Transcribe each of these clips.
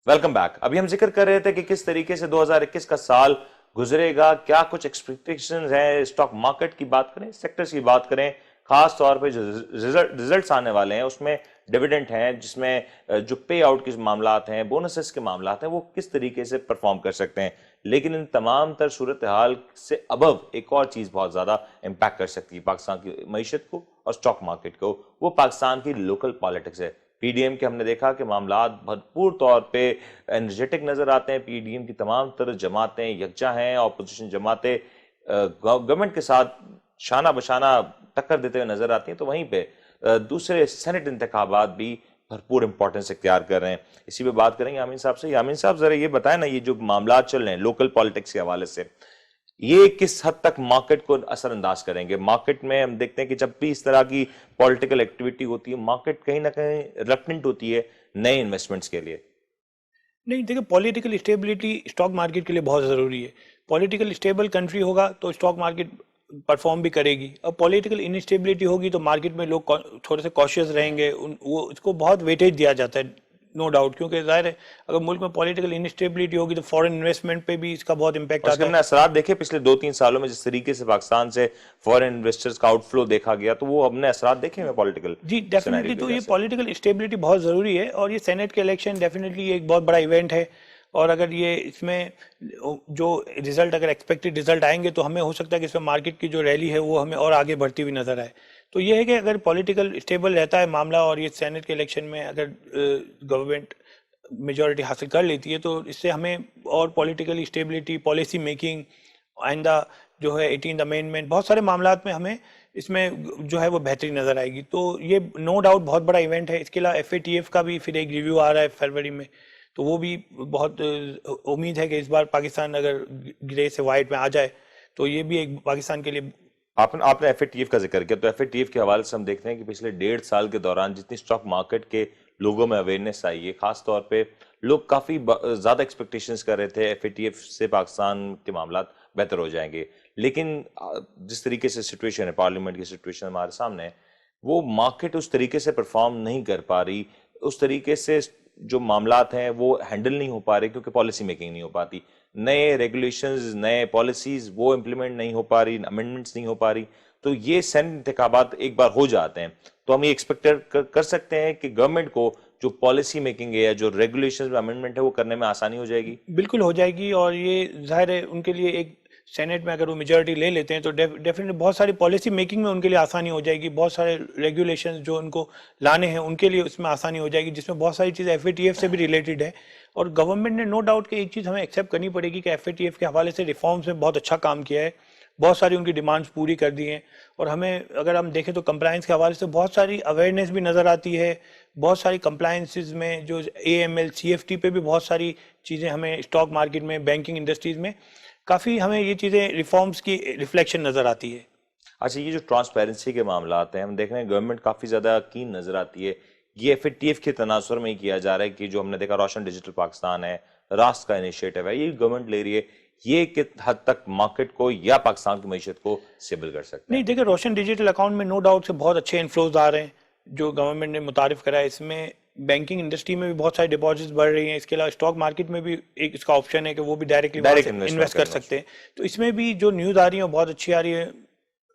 Welcome back. अभी हम जिक्र कर रहे थे कि किस तरीके से 2021 का साल गुजरेगा, क्या कुछ एक्सपेक्टेशंस हैं स्टॉक मार्केट की बात करें, सेक्टर्स की बात करें, खास तौर पे जो रिजल्ट्स आने वाले हैं उसमें डिविडेंड हैं, जिसमें जो पे आउट के मामलात हैं, बोनसेस के मामलात हैं, वो किस तरीके से परफॉर्म कर सकते हैं। लेकिन इन तमाम तर सूरत हाल से अबव एक और चीज बहुत ज्यादा इंपैक्ट कर सकती है पाकिस्तान की मईशत को और स्टॉक मार्केट को, वो पाकिस्तान की लोकल पॉलिटिक्स है। पीडीएम के हमने देखा कि मामलात भरपूर तौर पे एनर्जेटिक नजर आते हैं। पीडीएम की तमाम तरह जमातें यकजा हैं, ऑपोजिशन जमातें गवर्नमेंट के साथ शाना बशाना टक्कर देते हुए नजर आती हैं। तो वहीं पे दूसरे सेनेट इंतखाबात भी भरपूर इंपॉर्टेंस इख्तियार कर रहे हैं। इसी पे बात करेंगे यामीन साहब से। यामीन साहब जरा ये बताएं ना, ये जो मामलात चल रहे हैं लोकल पॉलिटिक्स के हवाले से, ये किस हद तक मार्केट को असरअंदाज करेंगे। मार्केट में हम देखते हैं कि जब भी इस तरह की पॉलिटिकल एक्टिविटी होती है, मार्केट कहीं ना कहीं रिलक्टेंट होती है नए इन्वेस्टमेंट्स के लिए। नहीं, देखिए, पॉलिटिकल स्टेबिलिटी स्टॉक मार्केट के लिए बहुत ज़रूरी है। पॉलिटिकल स्टेबल कंट्री होगा तो स्टॉक मार्केट परफॉर्म भी करेगी। अब पॉलिटिकल इनस्टेबिलिटी होगी तो मार्केट में लोग थोड़े से कॉशियस रहेंगे। वो इसको बहुत वेटेज दिया जाता है, नो डाउट, क्योंकि जाहिर है अगर मुल्क में पॉलिटिकल इनस्टेबिलिटी होगी तो फॉरेन इन्वेस्टमेंट पे भी इसका बहुत इंपैक्ट और इसके आता है। हमने असरात देखे पिछले 2-3 सालों में, जिस तरीके से पाकिस्तान से फॉरेन इन्वेस्टर्स का आउटफ्लो देखा गया, तो वो हमने असरात देखे हैं पॉलिटिकल जी, सिनेरियो डेफिनेटली। की तो वजह ये से। पॉलिटिकल स्टेबिलिटी बहुत ज़रूरी है और ये सेनेट के इलेक्शन डेफिनेटली एक बहुत बड़ा इवेंट है। और अगर ये इसमें जो रिजल्ट, अगर एक्सपेक्टेड रिजल्ट आएंगे तो हमें हो सकता है कि इसमें मार्केट की जो रैली है वो हमें और आगे बढ़ती हुई नजर आए। तो ये है कि अगर पॉलिटिकल स्टेबल रहता है मामला और ये सेनेट के इलेक्शन में अगर गवर्नमेंट मेजॉरिटी हासिल कर लेती है तो इससे हमें और पॉलिटिकल स्टेबिलिटी, पॉलिसी मेकिंग, आइंदा जो है 18th अमेंडमेंट, बहुत सारे मामलात में हमें इसमें जो है वो बेहतरी नजर आएगी। तो ये नो डाउट बहुत बड़ा इवेंट है। इसके अलावा एफएटीएफ का भी फिर एक रिव्यू आ रहा है फरवरी में, तो वो भी बहुत उम्मीद है कि इस बार पाकिस्तान अगर ग्रे से वाइट में आ जाए तो ये भी एक पाकिस्तान के लिए। आपने आपने एफएटीएफ का जिक्र किया, तो एफएटीएफ के हवाले से हम देखते हैं कि पिछले 1.5 साल के दौरान जितनी स्टॉक मार्केट के लोगों में अवेयरनेस आई है, खास तौर पे लोग काफी ज्यादा एक्सपेक्टेशंस कर रहे थे एफएटीएफ से पाकिस्तान के मामलात बेहतर हो जाएंगे। लेकिन जिस तरीके से सिचुएशन है, पार्लियामेंट की सिचुएशन हमारे सामने है, वो मार्केट उस तरीके से परफॉर्म नहीं कर पा रही, उस तरीके से जो मामलात हैं वो हैंडल नहीं हो पा रहे, क्योंकि पॉलिसी मेकिंग नहीं हो पाती, नए रेगुलेशंस, नए पॉलिसीज वो इम्प्लीमेंट नहीं हो पा रही, अमेंडमेंट्स नहीं हो पा रही। तो ये सेनेट इंतखाबात एक बार हो जाते हैं तो हम ये एक्सपेक्ट कर सकते हैं कि गवर्नमेंट को जो पॉलिसी मेकिंग है या जो रेगुलेशंस में अमेंडमेंट है वो करने में आसानी हो जाएगी। बिल्कुल हो जाएगी। और ये जाहिर है उनके लिए एक सेनेट में अगर वो मेजॉरिटी ले लेते हैं तो डेफिनेटली बहुत सारी पॉलिसी मेकिंग में उनके लिए आसानी हो जाएगी। बहुत सारे रेगुलेशंस जो उनको लाने हैं उनके लिए उसमें आसानी हो जाएगी, जिसमें बहुत सारी चीज़ें एफएटीएफ से भी रिलेटेड है। और गवर्नमेंट ने नो डाउट कि एक चीज़ हमें एक्सेप्ट करनी पड़ेगी कि एफएटीएफ के हवाले से रिफॉर्म्स में बहुत अच्छा काम किया है, बहुत सारी उनकी डिमांड्स पूरी कर दी हैं। और हमें अगर हम देखें तो कंप्लायंस के हवाले से बहुत सारी अवेयरनेस भी नज़र आती है। बहुत सारी कंप्लायंसेस में जो एएमएल सीएफटी पे भी बहुत सारी चीज़ें हमें स्टॉक मार्केट में, बैंकिंग इंडस्ट्रीज में काफ़ी हमें ये चीज़ें रिफॉर्म्स की रिफ्लेक्शन नज़र आती है। अच्छा, ये जो ट्रांसपेरेंसी के मामलात हैं, हम देख रहे हैं गवर्नमेंट काफी ज्यादा कीन नजर आती है। ये एफएटीएफ के तनासुर में ही किया जा रहा है कि जो हमने देखा रोशन डिजिटल पाकिस्तान है, राष्ट्र का इनिशिएटिव है, ये गवर्नमेंट ले रही है, ये किस हद तक मार्केट को या पाकिस्तान की मईशत को स्टेबल कर सकते नहीं, हैं। देखिए, रोशन डिजिटल अकाउंट में नो डाउट से बहुत अच्छे इन्फ्लोज आ रहे हैं जो गवर्नमेंट ने मुतारिफ करा है। इसमें बैंकिंग इंडस्ट्री में भी बहुत सारी डिपॉजिट्स बढ़ रही हैं। इसके अलावा स्टॉक मार्केट में भी एक इसका ऑप्शन है कि वो भी डायरेक्टली वहाँ डायरेक्ट से इन्वेस्टमेंट इन्वेस्ट कर करना सकते उसमें। हैं। तो इसमें भी जो न्यूज़ आ रही है वो बहुत अच्छी आ रही है।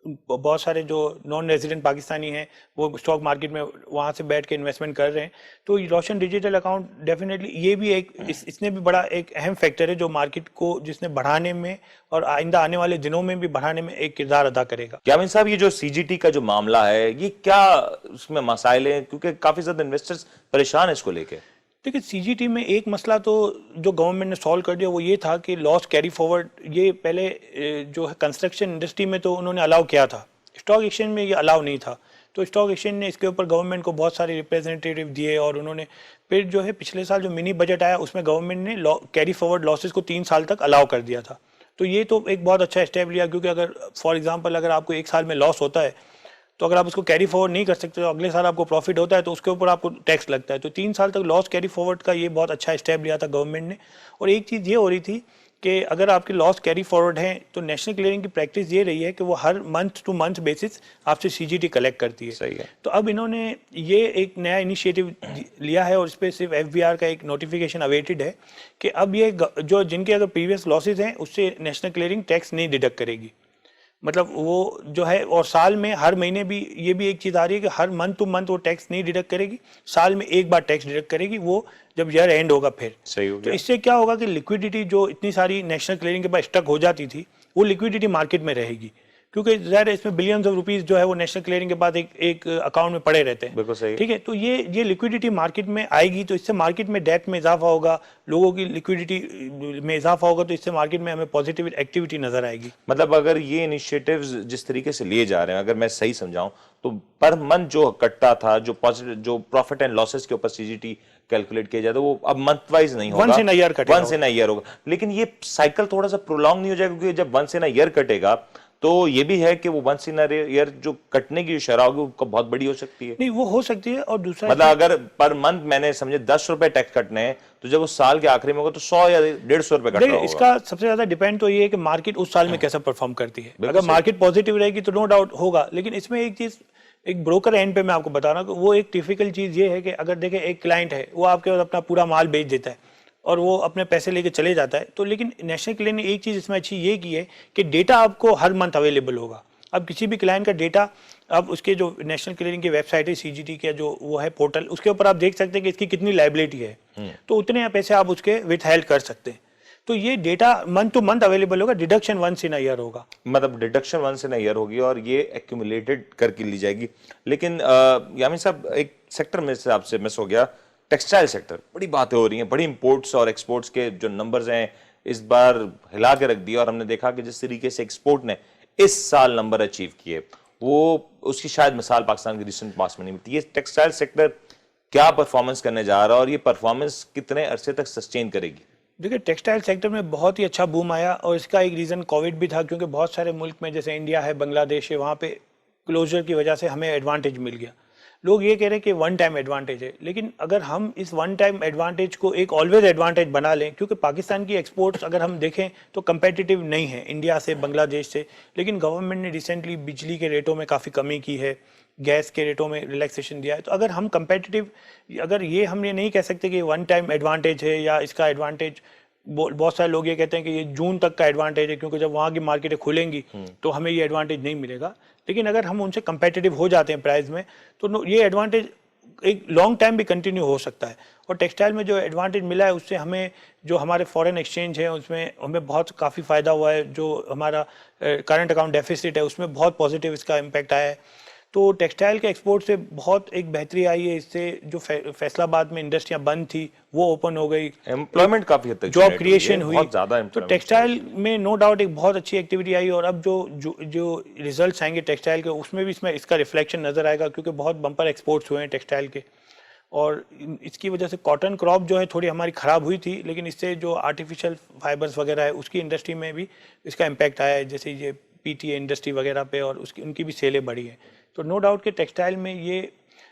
बहुत सारे जो नॉन रेजिडेंट पाकिस्तानी हैं वो स्टॉक मार्केट में वहाँ से बैठ के इन्वेस्टमेंट कर रहे हैं। तो रोशन डिजिटल अकाउंट डेफिनेटली ये भी एक इसने भी बड़ा एक अहम फैक्टर है जो मार्केट को जिसने बढ़ाने में और आइंदा आने वाले दिनों में भी बढ़ाने में एक किरदार अदा करेगा। यामिन साहब, ये जो सीजीटी का जो मामला है, ये क्या उसमें मसाइल हैं, क्योंकि काफी ज्यादा इन्वेस्टर्स परेशान है इसको लेके। देखिए, सीजीटी में एक मसला तो जो गवर्नमेंट ने सॉल्व कर दिया वो ये था कि लॉस कैरी फॉरवर्ड, ये पहले जो है कंस्ट्रक्शन इंडस्ट्री में तो उन्होंने अलाउ किया था, स्टॉक एक्सचेंज में ये अलाउ नहीं था। तो स्टॉक एक्सचेंज ने इसके ऊपर गवर्नमेंट को बहुत सारे रिप्रेजेंटेटिव दिए और उन्होंने फिर जो है पिछले साल जो मिनी बजट आया उसमें गवर्नमेंट ने कैरी फॉरवर्ड लॉसेस को 3 साल तक अलाउ कर दिया था। तो ये तो एक बहुत अच्छा स्टेप लिया, क्योंकि अगर फॉर एग्जांपल अगर आपको एक साल में लॉस होता है तो अगर आप उसको कैरी फॉरवर्ड नहीं कर सकते तो अगले साल आपको प्रॉफिट होता है तो उसके ऊपर आपको टैक्स लगता है। तो 3 साल तक लॉस कैरी फॉरवर्ड का ये बहुत अच्छा स्टेप लिया था गवर्नमेंट ने। और एक चीज़ ये हो रही थी कि अगर आपके लॉस कैरी फॉरवर्ड हैं तो नेशनल क्लियरिंग की प्रैक्टिस ये रही है कि वो हर मंथ टू मंथ बेसिस आपसे सीजीटी कलेक्ट करती है। सही है। तो अब इन्होंने ये एक नया इनिशिएटिव लिया है और इस पर सिर्फ एफबीआर का एक नोटिफिकेशन अवेटेड है कि अब ये जो जिनके अगर प्रीवियस लॉसेज हैं उससे नेशनल क्लियरिंग टैक्स नहीं डिडक्ट करेगी। मतलब वो जो है, और साल में हर महीने भी ये भी एक चीज़ आ रही है कि हर मंथ टू मंथ वो टैक्स नहीं डिडक्ट करेगी, साल में एक बार टैक्स डिडक्ट करेगी, वो जब ईयर एंड होगा फिर। सही हो तो गया। इससे क्या होगा कि लिक्विडिटी जो इतनी सारी नेशनल क्लियरिंग के पास स्टक हो जाती थी वो लिक्विडिटी मार्केट में रहेगी, क्योंकि ज़ाहिर है इसमें बिलियंस ऑफ रुपीस जो है वो नेशनल क्लियरिंग के बाद एक अकाउंट में पड़े रहते हैं। बिल्कुल सही। ठीक है, तो ये लिक्विडिटी मार्केट में आएगी तो इससे मार्केट में डेप्थ में इजाफा होगा, लोगों की लिक्विडिटी में इजाफा होगा, तो इससे मार्केट में हमें पॉजिटिव एक्टिविटी नजर आएगी। मतलब अगर ये इनिशिएटिव्स जिस तरीके से लिए जा रहे हैं, अगर मैं सही समझाऊं तो पर मंथ जो कटता था, जो पॉजिटिव जो प्रॉफिट एंड लॉसेस के ऊपर सीजीटी कैलकुलेट किया जाता है, वो अब मंथ वाइज नहीं होगा, वंस इन अ ईयर कटेगा। वंस इन अ ईयर होगा। लेकिन ये साइकिल थोड़ा सा प्रोलॉन्ग नहीं हो जाएगा, क्योंकि जब वंस इन अ ईयर कटेगा तो ये भी है कि वो वंस इन अ ईयर जो कटने की शरह होगी वो बहुत बड़ी हो सकती है। नहीं, वो हो सकती है। और दूसरा मतलब अगर पर मंथ मैंने समझे 10 रुपए टैक्स कटने हैं, तो जब वो साल के आखिरी में होगा तो 100 या 150 रुपए कट रहा देखिए, होगा। इसका सबसे ज्यादा डिपेंड तो ये है कि मार्केट उस साल में कैसा परफॉर्म करती है। अगर सही। मार्केट पॉजिटिव रहेगी तो नो डाउट होगा, लेकिन इसमें एक चीज, एक ब्रोकर एंड पे मैं आपको बता रहा हूँ, वो एक टिपिकल चीज ये है कि अगर देखें एक क्लाइंट है, वो आपके पास अपना पूरा माल बेच देता है और वो अपने पैसे लेके चले जाता है, तो लेकिन नेशनल क्लियरिंग ने एक चीज इसमें अच्छी ये की है कि डेटा आपको हर मंथ अवेलेबल होगा। अब किसी भी क्लाइंट का डेटा, अब उसके जो नेशनल क्लियरिंग की वेबसाइट है सीजीटी का जो वो है पोर्टल, उसके ऊपर आप देख सकते हैं कि इसकी कितनी लायबिलिटी है, तो उतने पैसे आप उसके विथ हेल्ड कर सकते हैं। तो ये data month to month available होगा, deduction once in a year होगा। मतलब deduction once in a year होगी और ये एक्यूमुलेटेड करके ली जाएगी। लेकिन यामिन साहब, एक सेक्टर में से आपसे मिस हो गया, टेक्सटाइल सेक्टर। बड़ी बातें हो रही हैं, बड़ी इंपोर्ट्स और एक्सपोर्ट्स के जो नंबर्स हैं इस बार हिला के रख दिया, और हमने देखा कि जिस तरीके से एक्सपोर्ट ने इस साल नंबर अचीव किए, वो उसकी शायद मिसाल पाकिस्तान के रिसेंट पास्ट में नहीं मिलती। ये टेक्सटाइल सेक्टर क्या परफॉर्मेंस करने जा रहा है और ये परफॉर्मेंस कितने अरसे तक सस्टेन करेगी? देखिए, टेक्सटाइल सेक्टर में बहुत ही अच्छा बूम आया और इसका एक रीज़न कोविड भी था, क्योंकि बहुत सारे मुल्क में जैसे इंडिया है, बांग्लादेश है, वहाँ पे क्लोजर की वजह से हमें एडवांटेज मिल गया। लोग ये कह रहे हैं कि वन टाइम एडवांटेज है, लेकिन अगर हम इस वन टाइम एडवांटेज को एक ऑलवेज एडवांटेज बना लें, क्योंकि पाकिस्तान की एक्सपोर्ट्स अगर हम देखें तो कंपेटिटिव नहीं है इंडिया से, बांग्लादेश से, लेकिन गवर्नमेंट ने रिसेंटली बिजली के रेटों में काफ़ी कमी की है, गैस के रेटों में रिलैक्सेशन दिया है। तो अगर हम कंपेटिटिव, अगर ये हम ये नहीं कह सकते कि वन टाइम एडवांटेज है या इसका एडवांटेज, बहुत सारे लोग ये कहते हैं कि ये जून तक का एडवांटेज है, क्योंकि जब वहाँ की मार्केटें खुलेंगी तो हमें ये एडवांटेज नहीं मिलेगा। लेकिन अगर हम उनसे कंपेटिटिव हो जाते हैं प्राइस में तो ये एडवांटेज एक लॉन्ग टाइम भी कंटिन्यू हो सकता है। और टेक्सटाइल में जो एडवांटेज मिला है उससे हमें, जो हमारे फॉरेन एक्सचेंज है उसमें हमें बहुत काफ़ी फ़ायदा हुआ है। जो हमारा करंट अकाउंट डेफिसिट है उसमें बहुत पॉजिटिव इसका इम्पैक्ट आया है। तो टेक्सटाइल के एक्सपोर्ट से बहुत एक बेहतरी आई है। इससे जो फैसलाबाद में इंडस्ट्रियां बंद थी वो ओपन हो गई, एम्प्लॉयमेंट काफी हद तक जॉब क्रिएशन हुई, बहुत ज्यादा तो टेक्सटाइल में नो डाउट एक बहुत अच्छी एक्टिविटी आई। और अब जो रिजल्ट्स आएंगे टेक्सटाइल के, उसमें भी इसमें इसका रिफ्लेक्शन नजर आएगा, क्योंकि बहुत बम्पर एक्सपोर्ट्स हुए हैं टेक्सटाइल के। और इसकी वजह से कॉटन क्रॉप जो है थोड़ी हमारी ख़राब हुई थी, लेकिन इससे जो आर्टिफिशियल फाइबर्स वगैरह है उसकी इंडस्ट्री में भी इसका इम्पैक्ट आया है, जैसे ये पीटीए इंडस्ट्री वगैरह पे, और उनकी भी सेलें बढ़ी हैं। तो नो डाउट कि टेक्सटाइल में ये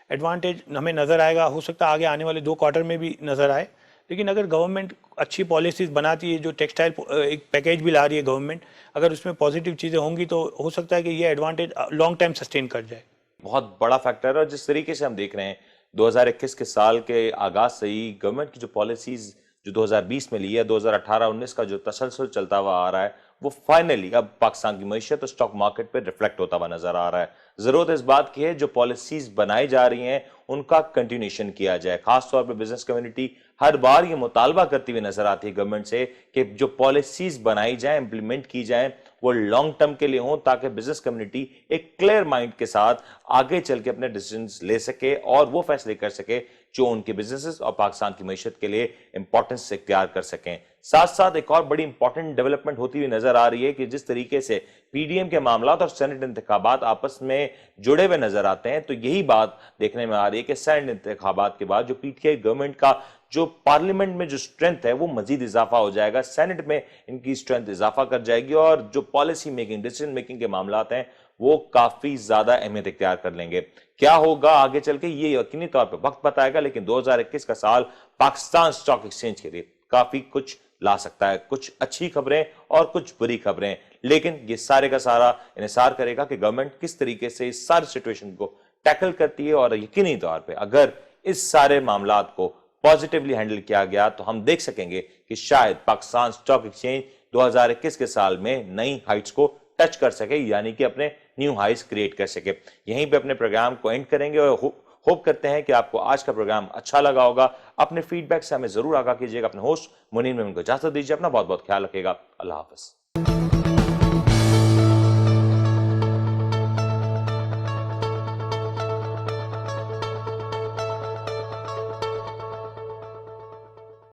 एडवांटेज हमें नज़र आएगा, हो सकता है आगे आने वाले 2 क्वार्टर में भी नज़र आए। लेकिन अगर गवर्नमेंट अच्छी पॉलिसीज़ बनाती है, जो टेक्सटाइल एक पैकेज भी ला रही है गवर्नमेंट, अगर उसमें पॉजिटिव चीज़ें होंगी तो हो सकता है कि ये एडवांटेज लॉन्ग टाइम सस्टेन कर जाए। बहुत बड़ा फैक्टर है। और जिस तरीके से हम देख रहे हैं 2021 के साल के आगाज से ही गवर्नमेंट की जो पॉलिसीज जो 2020 में ली है, 2018-19 का जो तसलसल चलता हुआ आ रहा है, वो फाइनली अब पाकिस्तान की मईशत और स्टॉक मार्केट पे रिफ्लेक्ट होता हुआ नजर आ रहा है। जरूरत इस बात की है जो पॉलिसीज बनाई जा रही हैं उनका कंटिन्यूएशन किया जाए। खासतौर पर बिजनेस कम्युनिटी हर बार ये मुतालबा करती हुई नजर आती है गवर्नमेंट से कि जो पॉलिसीज बनाई जाए, इंप्लीमेंट की जाए, वो लॉन्ग टर्म के लिए हो, ताकि बिजनेस कम्युनिटी एक क्लियर माइंड के साथ आगे चल के अपने डिसीजंस ले सके और वो फैसले कर सके जो उनके बिजनेसेस और पाकिस्तान की मईशत के लिए इंपॉर्टेंस इख्तियार कर सकें। साथ साथ एक और बड़ी इंपॉर्टेंट डेवलपमेंट होती हुई नजर आ रही है कि जिस तरीके से पीडीएम के मामलात और सेनेट इंतखाबात आपस में जुड़े हुए नजर आते हैं, तो यही बात देखने में आ रही है कि सेनेट इंतखाबात के बाद जो पीटीआई गवर्नमेंट का जो पार्लियामेंट में जो स्ट्रेंथ है वो मजीद इजाफा हो जाएगा, सेनेट में इनकी स्ट्रेंथ इजाफा कर जाएगी और जो पॉलिसी मेकिंग, डिसीजन मेकिंग के मामलात हैं वो काफी ज्यादा अहमियत इख्तियार कर लेंगे। क्या होगा आगे चल के ये यकीनी तौर पर वक्त बताएगा, लेकिन 2021 का साल पाकिस्तान स्टॉक एक्सचेंज के लिए काफी कुछ ला सकता है, कुछ अच्छी खबरें और कुछ बुरी खबरें, लेकिन ये सारे का सारा इन्हिसार करेगा कि गवर्नमेंट किस तरीके से इस सारी सिचुएशन को टैकल करती है। और यकीनी तौर पे अगर इस सारे मामलात को पॉजिटिवली हैंडल किया गया तो हम देख सकेंगे कि शायद पाकिस्तान स्टॉक एक्सचेंज 2021 के साल में नई हाइट्स को टच कर सके, यानी कि अपने न्यू हाइट्स क्रिएट कर सके। यहीं पे अपने प्रोग्राम को एंड करेंगे और होप करते हैं कि आपको आज का प्रोग्राम अच्छा लगा होगा। अपने फीडबैक से हमें जरूर आगाह कीजिएगा। अपने होस्ट मुनीर मेमन को इजाजत दीजिए। अपना बहुत बहुत ख्याल रखिएगा। अल्लाह हाफिज।